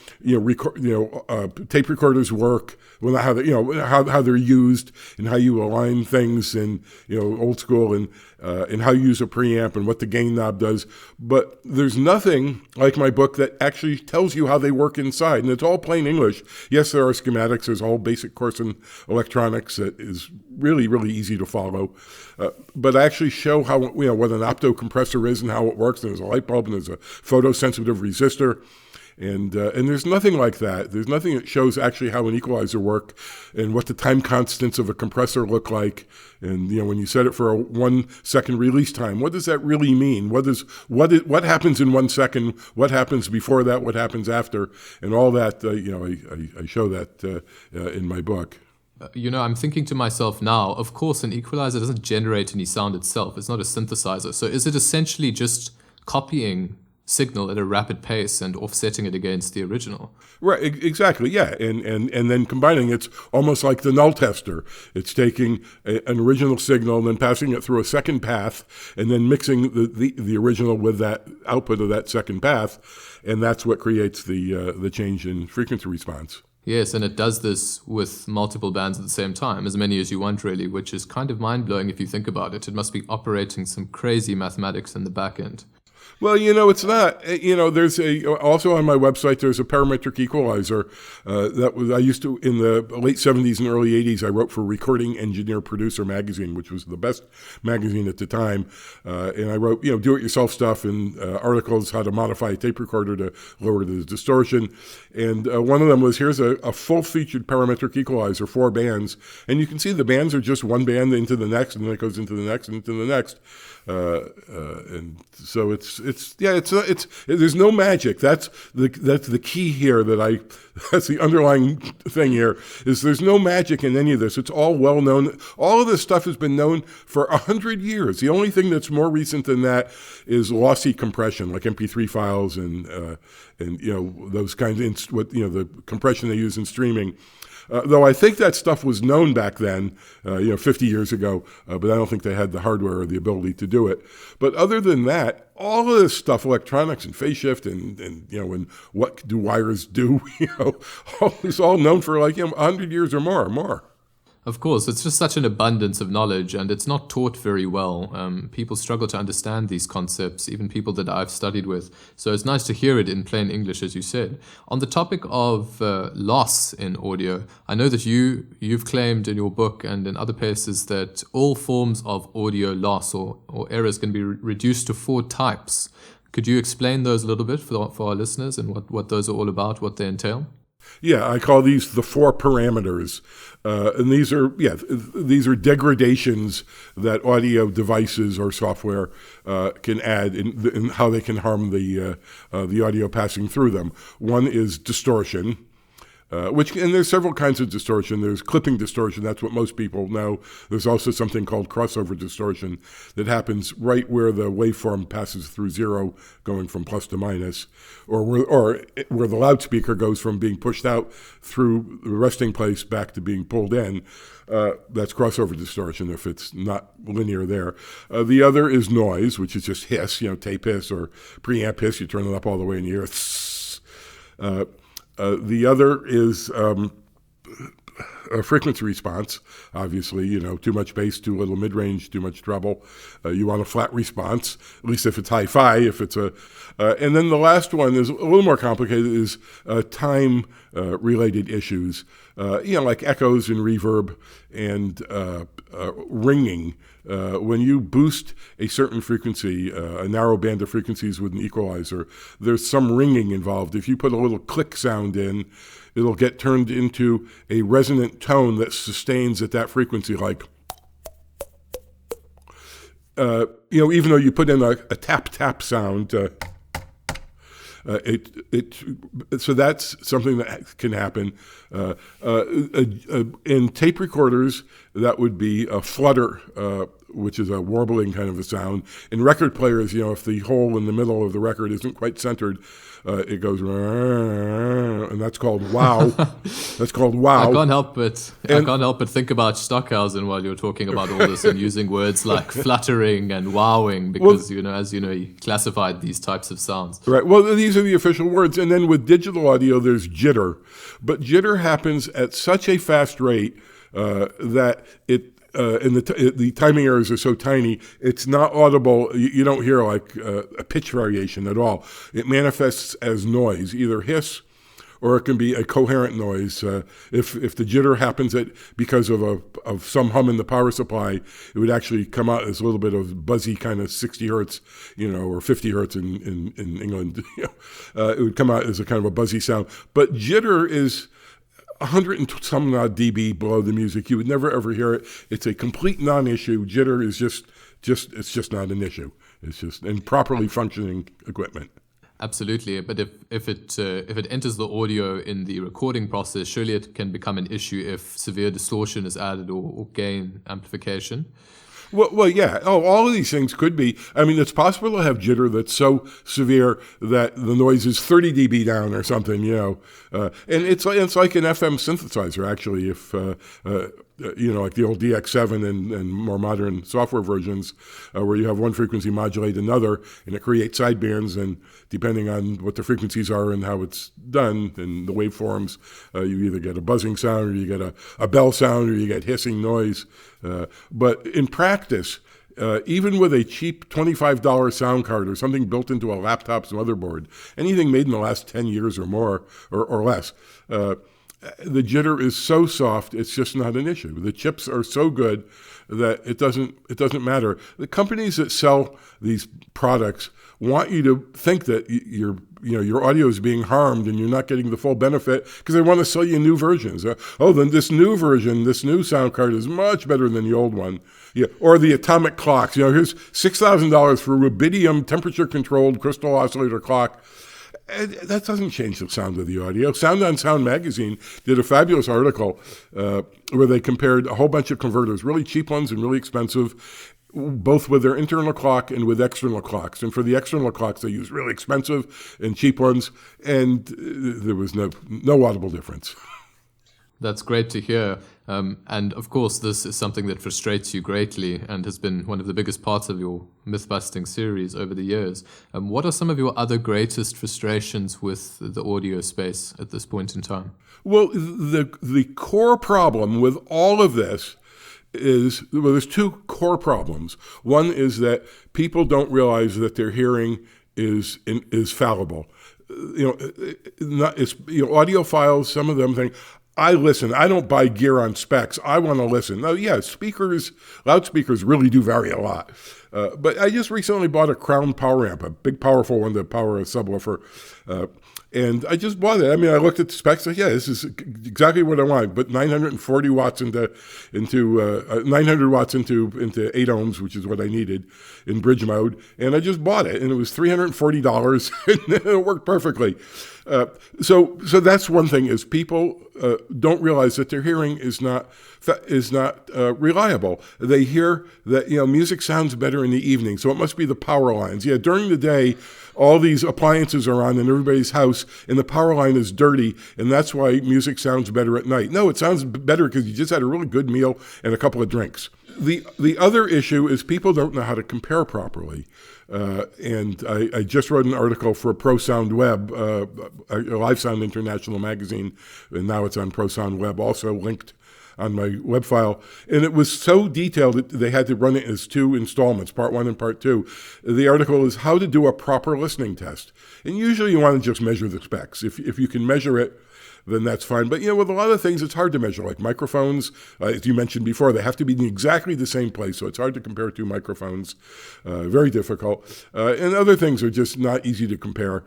tape recorders work, well, how they're used and how you align things and old school and how you use a preamp and what the gain knob does. But there's nothing like my book that actually tells you how they work inside, and it's all plain English. Yes, there are schematics. There's a whole basic course in electronics that is really, really easy to follow. But I actually show how what an opto compressor is and how it works. There's a light bulb and there's a photosensitive resistor. And there's nothing like that. There's nothing that shows actually how an equalizer works and what the time constants of a compressor look like. And when you set it for a 1 second release time, what does that really mean? What happens in 1 second? What happens before that? What happens after? And all that. I show that in my book. I'm thinking to myself now, of course, an equalizer doesn't generate any sound itself. It's not a synthesizer. So is it essentially just copying signal at a rapid pace and offsetting it against the original? Right, exactly, yeah. And then combining, it's almost like the null tester. It's taking an original signal and then passing it through a second path and then mixing the original with that output of that second path, and that's what creates the change in frequency response. Yes, and it does this with multiple bands at the same time, as many as you want, really, which is kind of mind-blowing if you think about it. It must be operating some crazy mathematics in the back end. Well, it's not. There's also on my website. There's a parametric equalizer I used to in the late '70s and early '80s. I wrote for Recording Engineer Producer magazine, which was the best magazine at the time. And I wrote, do-it-yourself stuff and articles how to modify a tape recorder to lower the distortion. And one of them was, here's a full-featured parametric equalizer, 4 bands, and you can see the bands are just one band into the next, and then it goes into the next and into the next. And so there's no magic. That's the key here that's the underlying thing here is there's no magic in any of this. It's all well known. All of this stuff has been known for 100 years. The only thing that's more recent than that is lossy compression, like MP3 files and those kinds of the compression they use in streaming. Though I think that stuff was known back then, 50 years ago, but I don't think they had the hardware or the ability to do it. But other than that, all of this stuff, electronics and phase shift and what do wires do, it's all known for 100 years or more. Of course, it's just such an abundance of knowledge, and it's not taught very well. People struggle to understand these concepts, even people that I've studied with. So it's nice to hear it in plain English, as you said. On the topic of loss in audio, I know that you've claimed in your book and in other places that all forms of audio loss or errors can be reduced to 4 types. Could you explain those a little bit for our listeners and what those are all about, what they entail? Yeah, I call these the 4 parameters. And these are degradations that audio devices or software can add in how they can harm the audio passing through them. One is distortion, and there's several kinds of distortion. There's clipping distortion. That's what most people know. There's also something called crossover distortion that happens right where the waveform passes through 0, going from plus to minus, or where the loudspeaker goes from being pushed out through the resting place back to being pulled in. That's crossover distortion if it's not linear there. The other is noise, which is just hiss, tape hiss or preamp hiss. You turn it up all the way and you hear the other is a frequency response, obviously, too much bass, too little mid-range, too much treble. You want a flat response, at least if it's hi-fi, and then the last one is a little more complicated, is time-related issues, like echoes and reverb and ringing. When you boost a certain frequency, a narrow band of frequencies with an equalizer, there's some ringing involved. If you put a little click sound in, it'll get turned into a resonant tone that sustains at that frequency, like, even though you put in a tap sound, so that's something that can happen. In tape recorders, that would be a flutter, which is a warbling kind of a sound. In record players, if the hole in the middle of the record isn't quite centered, it goes, and that's called wow. That's called wow. I can't help but think about Stockhausen while you're talking about all this and using words like fluttering and wowing because, as you know, he classified these types of sounds. Right. Well, these are the official words. And then with digital audio, there's jitter. But jitter happens at such a fast rate that and the timing errors are so tiny, it's not audible. You don't hear a pitch variation at all. It manifests as noise, either hiss or it can be a coherent noise. If the jitter happens because of some hum in the power supply, it would actually come out as a little bit of buzzy kind of 60 hertz, or 50 hertz in England. It would come out as a kind of a buzzy sound. But jitter is 100 and some odd dB below the music. You would never ever hear it. It's a complete non-issue. Jitter is it's just not an issue. It's just in properly functioning equipment. Absolutely, but if it enters the audio in the recording process, surely it can become an issue if severe distortion is added or gain amplification. Well, yeah. Oh, all of these things could be. I mean, it's possible to have jitter that's so severe that the noise is 30 dB down or something, and it's like an FM synthesizer, actually, if like the old DX7 and more modern software versions, where you have one frequency modulate another, and it creates sidebands, and depending on what the frequencies are and how it's done and the waveforms, you either get a buzzing sound, or you get a bell sound, or you get hissing noise. But in practice, even with a cheap $25 sound card or something built into a laptop's motherboard, anything made in the last 10 years or more or less, the jitter is so soft, it's just not an issue. The chips are so good that it doesn't matter. The companies that sell these products want you to think that your audio is being harmed and you're not getting the full benefit because they want to sell you new versions. Then this new version, this new sound card is much better than the old one. Yeah, or the atomic clocks. Here's $6,000 for a rubidium temperature-controlled crystal oscillator clock. And that doesn't change the sound of the audio. Sound on Sound magazine did a fabulous article where they compared a whole bunch of converters, really cheap ones and really expensive, both with their internal clock and with external clocks. And for the external clocks, they used really expensive and cheap ones, and there was no audible difference. That's great to hear. And of course, this is something that frustrates you greatly and has been one of the biggest parts of your myth-busting series over the years. What are some of your other greatest frustrations with the audio space at this point in time? Well, the core problem with all of this is, there's two core problems. One is that people don't realize that their hearing is fallible. Audiophiles, some of them think, I listen. I don't buy gear on specs. I want to listen. Now, yeah, loudspeakers really do vary a lot. But I just recently bought a Crown power amp, a big, powerful one to power a subwoofer. And I just bought it. I mean, I looked at the specs. Like, yeah, this is exactly what I want. But 940 watts into 900 watts into 8 ohms, which is what I needed in bridge mode. And I just bought it, and it was $340, and it worked perfectly. So that's one thing, is people don't realize that their hearing is not reliable. They hear that music sounds better in the evening, so it must be the power lines. Yeah, during the day, all these appliances are on in everybody's house, and the power line is dirty, and that's why music sounds better at night. No, it sounds better because you just had a really good meal and a couple of drinks. The other issue is people don't know how to compare properly. And I just wrote an article for Pro Sound Web, Live Sound International magazine, and now it's on Pro Sound Web, also linked on my web file. And it was so detailed that they had to run it as 2 installments, part 1 and part 2. The article is how to do a proper listening test. And usually you want to just measure the specs. If you can measure it, then that's fine. But, with a lot of things, it's hard to measure, like microphones. As you mentioned before, they have to be in exactly the same place, so it's hard to compare 2 microphones. Very difficult. And other things are just not easy to compare.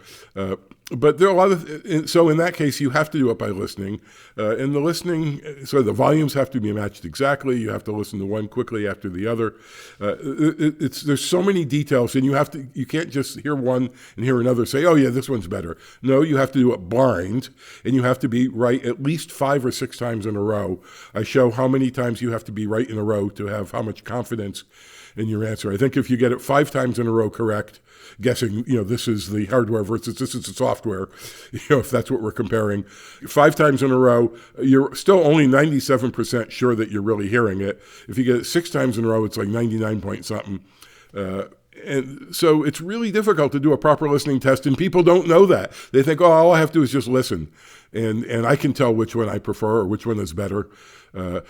But there are a lot of, so in that case, you have to do it by listening. And the listening, so the volumes have to be matched exactly. You have to listen to one quickly after the other. There's so many details, and you can't just hear one and hear another, say, oh yeah, this one's better. No, you have to do it blind, and you have to be right at least 5 or 6 times in a row. I show how many times you have to be right in a row to have how much confidence in your answer. I think if you get it 5 times in a row correct, guessing, this is the hardware versus this is the software, if that's what we're comparing, 5 times in a row, you're still only 97% sure that you're really hearing it. If you get it 6 times in a row, it's like 99 point something. And so it's really difficult to do a proper listening test, and people don't know that. They think, oh, all I have to do is just listen, and I can tell which one I prefer or which one is better.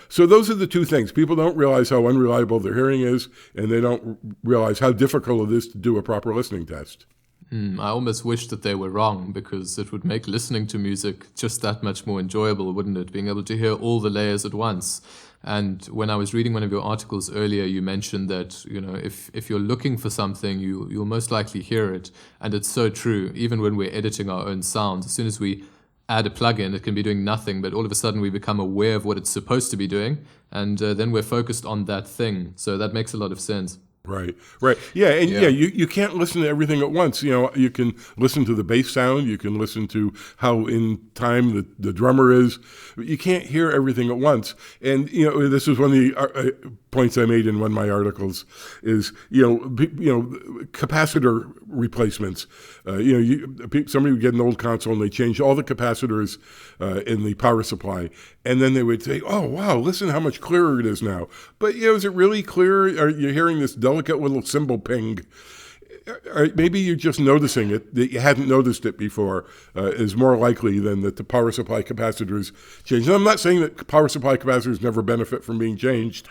So those are the 2 things. People don't realize how unreliable their hearing is, and they don't realize how difficult it is to do a proper listening test. I almost wish that they were wrong, because it would make listening to music just that much more enjoyable, wouldn't it? Being able to hear all the layers at once. And when I was reading one of your articles earlier, you mentioned that, if you're looking for something, you'll most likely hear it. And it's so true. Even when we're editing our own sounds, as soon as we add a plugin, it can be doing nothing, but all of a sudden we become aware of what it's supposed to be doing, and then we're focused on that thing. So that makes a lot of sense. Right. Yeah, and you can't listen to everything at once. You can listen to the bass sound, you can listen to how in time the drummer is, but you can't hear everything at once. And, this is one of the points I made in one of my articles is, capacitor replacements. Somebody would get an old console and they change all the capacitors in the power supply. And then they would say, oh, wow, listen how much clearer it is now. But, is it really clear? Are you hearing this delicate little cymbal ping? or maybe you're just noticing it, that you hadn't noticed it before, is more likely than that the power supply capacitors change. And I'm not saying that power supply capacitors never benefit from being changed.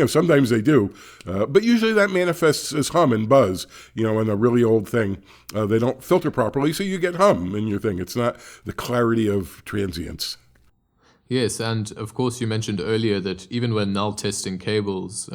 Sometimes they do. But usually that manifests as hum and buzz, in a really old thing. They don't filter properly, so you get hum in your thing. It's not the clarity of transients. Yes, and of course you mentioned earlier that even when null testing cables,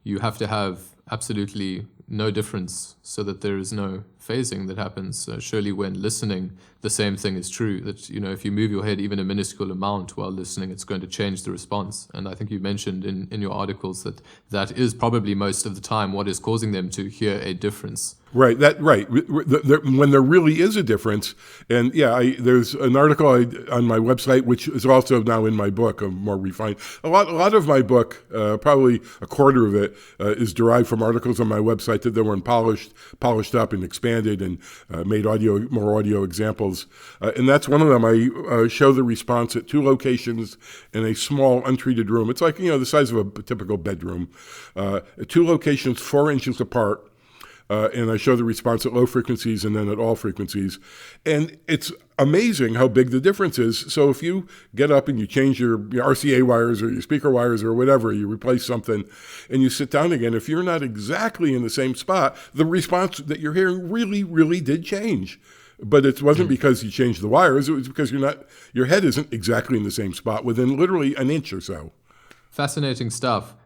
you have to have absolutely no difference so that there is no phasing that happens. Surely when listening, the same thing is true, that if you move your head even a minuscule amount while listening, it's going to change the response. And I think you mentioned in your articles that is probably most of the time what is causing them to hear a difference. Right. When there really is a difference, and there's an article on my website, which is also now in my book, more refined. A lot of my book, probably a quarter of it, is derived from articles on my website that then were polished up and expanded and made more audio examples. And that's one of them. I show the response at 2 locations in a small untreated room. It's like the size of a typical bedroom. 2 locations 4 inches apart. And I show the response at low frequencies and then at all frequencies. And it's amazing how big the difference is. So if you get up and you change your RCA wires or your speaker wires or whatever, you replace something, and you sit down again, if you're not exactly in the same spot, the response that you're hearing really, really did change. But it wasn't because you changed the wires. It was because your head isn't exactly in the same spot within literally an inch or so. Fascinating stuff.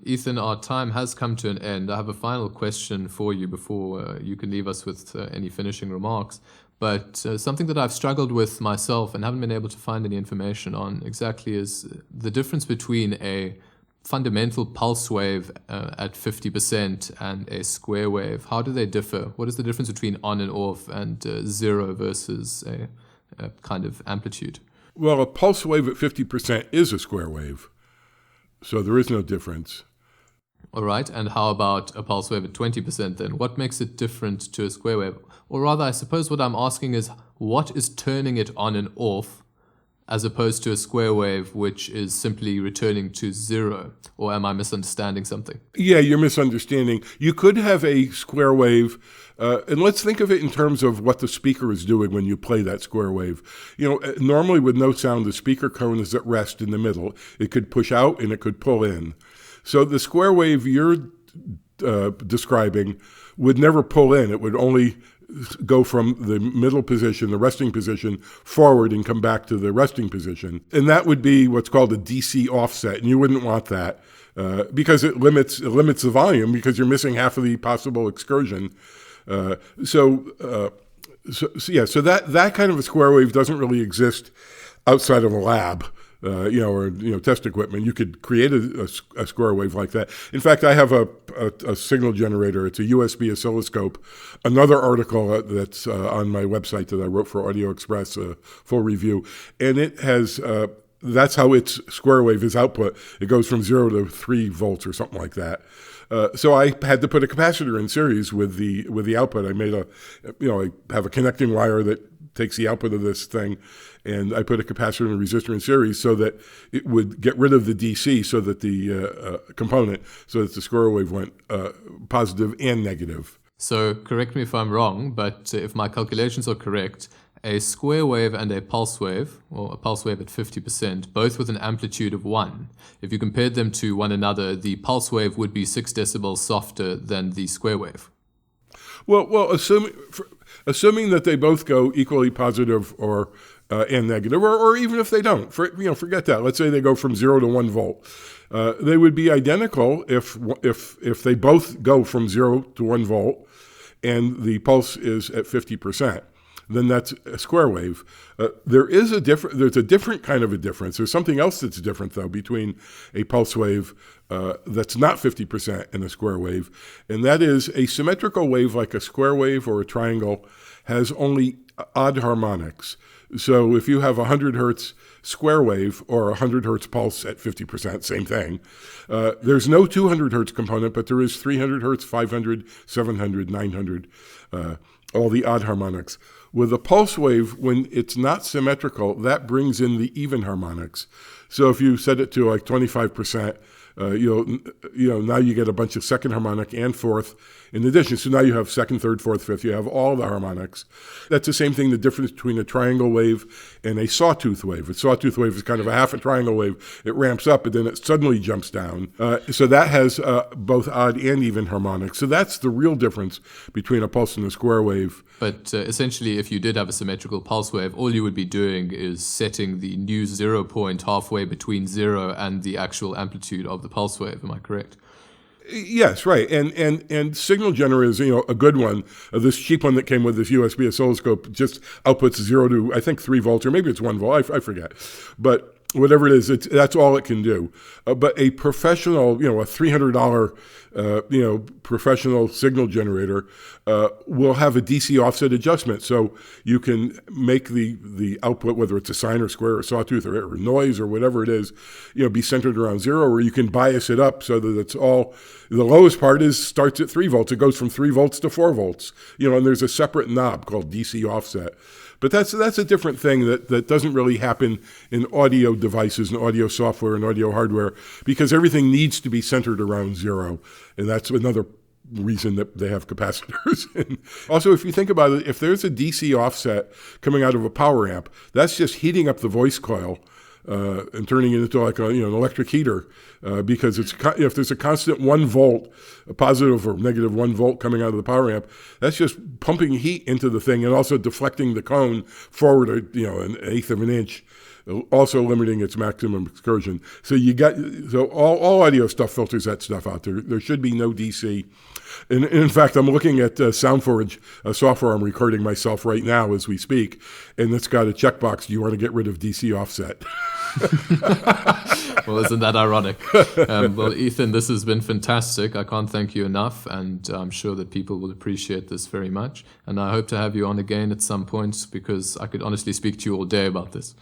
Ethan, our time has come to an end. I have a final question for you before you can leave us with any finishing remarks. But something that I've struggled with myself and haven't been able to find any information on exactly is the difference between a fundamental pulse wave at 50% and a square wave. How do they differ? What is the difference between on and off and zero versus a kind of amplitude? Well, a pulse wave at 50% is a square wave. So there is no difference. All right. And how about a pulse wave at 20% then? What makes it different to a square wave? Or rather, I suppose what I'm asking is, what is turning it on and off as opposed to a square wave, which is simply returning to zero? Or am I misunderstanding something? Yeah, you're misunderstanding. You could have a square wave, and let's think of it in terms of what the speaker is doing when you play that square wave. Normally with no sound, the speaker cone is at rest in the middle. It could push out and it could pull in. So the square wave you're describing would never pull in. It would only go from the middle position, the resting position, forward and come back to the resting position. And that would be what's called a DC offset, and you wouldn't want that because it limits the volume because you're missing half of the possible excursion. So that kind of a square wave doesn't really exist outside of a lab. Or test equipment. You could create a square wave like that. In fact, I have a signal generator. It's a USB oscilloscope. Another article that's on my website that I wrote for Audio Express, a full review, and it has. That's how its square wave is output. It goes from 0 to 3 volts or something like that. So I had to put a capacitor in series with the output. I made I have a connecting wire that takes the output of this thing, and I put a capacitor and a resistor in series so that it would get rid of the DC, so that the component, so that the square wave went positive and negative. So correct me if I'm wrong, but if my calculations are correct, a square wave and a pulse wave, or a pulse wave at 50%, both with an amplitude of 1. If you compared them to one another, the pulse wave would be 6 decibels softer than the square wave. Well, assuming that they both go equally positive or and negative, or even if they don't, forget that. Let's say they go from 0 to 1 volt. They would be identical if they both go from 0 to 1 volt, and the pulse is at 50%. Then that's a square wave. There's a different kind of a difference. There's something else that's different, though, between a pulse wave that's not 50% and a square wave, and that is a symmetrical wave like a square wave or a triangle has only odd harmonics. So if you have a 100 hertz square wave or a 100 hertz pulse at 50%, same thing, there's no 200 hertz component, but there is 300 hertz, 500, 700, 900, all the odd harmonics. With a pulse wave, when it's not symmetrical, that brings in the even harmonics. So if you set it to like 25%, now you get a bunch of second harmonic and fourth in addition. So now you have second, third, fourth, fifth. You have all the harmonics. That's the same thing, the difference between a triangle wave and a sawtooth wave. A sawtooth wave is kind of a half a triangle wave. It ramps up, but then it suddenly jumps down. So that has both odd and even harmonics. So that's the real difference between a pulse and a square wave. But essentially, if you did have a symmetrical pulse wave, all you would be doing is setting the new 0 point halfway between 0 and the actual amplitude of the pulse wave. Am I correct? Yes, right. And signal generator is, a good one. This cheap one that came with this USB oscilloscope just outputs 0 to, I think, 3 volts, or maybe it's 1 volt. I forget. But whatever it is, that's all it can do. But a professional, a $300, professional signal generator will have a DC offset adjustment. So you can make the output, whether it's a sine or square or sawtooth or noise or whatever it is, be centered around 0, or you can bias it up so that it's all, the lowest part starts at 3 volts. It goes from 3 volts to 4 volts, and there's a separate knob called DC offset. But that's a different thing that doesn't really happen in audio devices and audio software and audio hardware, because everything needs to be centered around 0. And that's another reason that they have capacitors. And also, if you think about it, if there's a DC offset coming out of a power amp, that's just heating up the voice coil and turning it into like an electric heater, because if there's a constant 1 volt, a positive or negative 1 volt coming out of the power amp, that's just pumping heat into the thing and also deflecting the cone forward, an eighth of an inch, also limiting its maximum excursion. So all audio stuff filters that stuff out. There should be no DC. And in fact, I'm looking at SoundForge, a software I'm recording myself right now as we speak, and it's got a checkbox: do you want to get rid of DC offset? Well, isn't that ironic? Well, Ethan, this has been fantastic. I can't thank you enough, and I'm sure that people will appreciate this very much. And I hope to have you on again at some point, because I could honestly speak to you all day about this.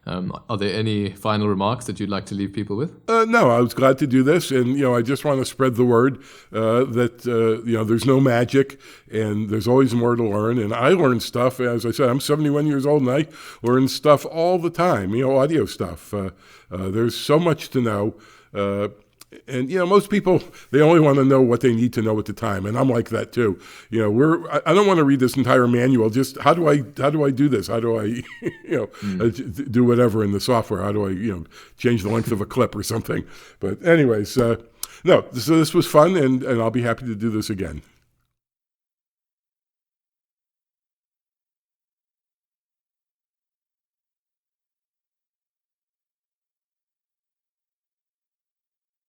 Are there any final remarks that you'd like to leave people with? No, I was glad to do this, and I just want to spread the word that there's no magic, and there's always more to learn. And I learn stuff. As I said, I'm 71 years old, and I learn stuff all the time. Audio stuff. There's so much to know. And most people, they only want to know what they need to know at the time, and I'm like that too. I don't want to read this entire manual. Just how do I do this? How do I do whatever in the software? How do I change the length of a clip or something? But anyways, no. So this was fun, and I'll be happy to do this again.